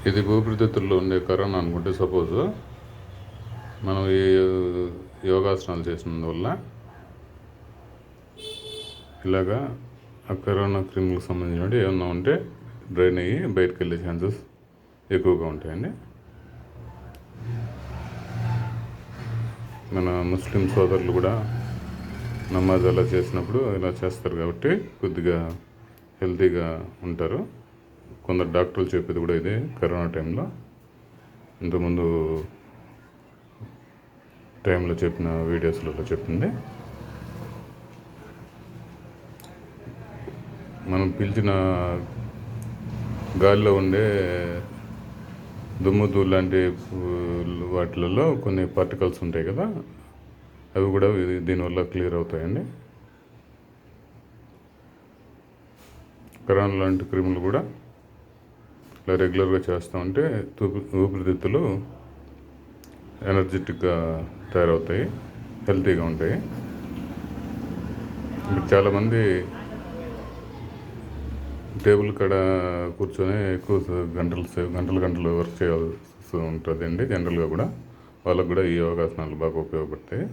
ఇది ఊపిరితిత్తుల్లో ఉండే కరోనా అనుకుంటే సపోజ్ మనం ఈ యోగాసనాలు చేసినందువల్ల ఇలాగా ఆ కరోనా క్రిములకు సంబంధించినవి ఏమన్నా ఉంటే డ్రైన్ అయ్యి బయటకు వెళ్ళే ఛాన్సెస్ ఎక్కువగా ఉంటాయండి. మన ముస్లిం సోదరులు కూడా నమాజ్ అలా చేసినప్పుడు ఇలా చేస్తారు కాబట్టి కొద్దిగా హెల్తీగా ఉంటారు. కొందరు డాక్టర్లు చెప్పేది కూడా ఇదే కరోనా టైంలో, ఇంతకుముందు టైంలో చెప్పిన వీడియోస్లలో చెప్పింది. మనం పీల్చిన గాలిలో ఉండే దుమ్ము ధూళి లాంటి వాటిలలో కొన్ని పార్టికల్స్ ఉంటాయి కదా, అవి కూడా దీనివల్ల క్లియర్ అవుతాయండి. కరోనా లాంటి క్రిములు కూడా ఇలా రెగ్యులర్గా చేస్తూ ఉంటే ఊపిరితిత్తులు ఎనర్జెటిక్గా తయారవుతాయి, హెల్తీగా ఉంటాయి. ఇప్పుడు చాలామంది టేబుల్ కాడ కూర్చొని ఎక్కువ గంటలు వర్క్ చేయాల్సి ఉంటుందండి. జనరల్గా కూడా వాళ్ళకు కూడా ఈ యోగాసనాలు బాగా ఉపయోగపడతాయి.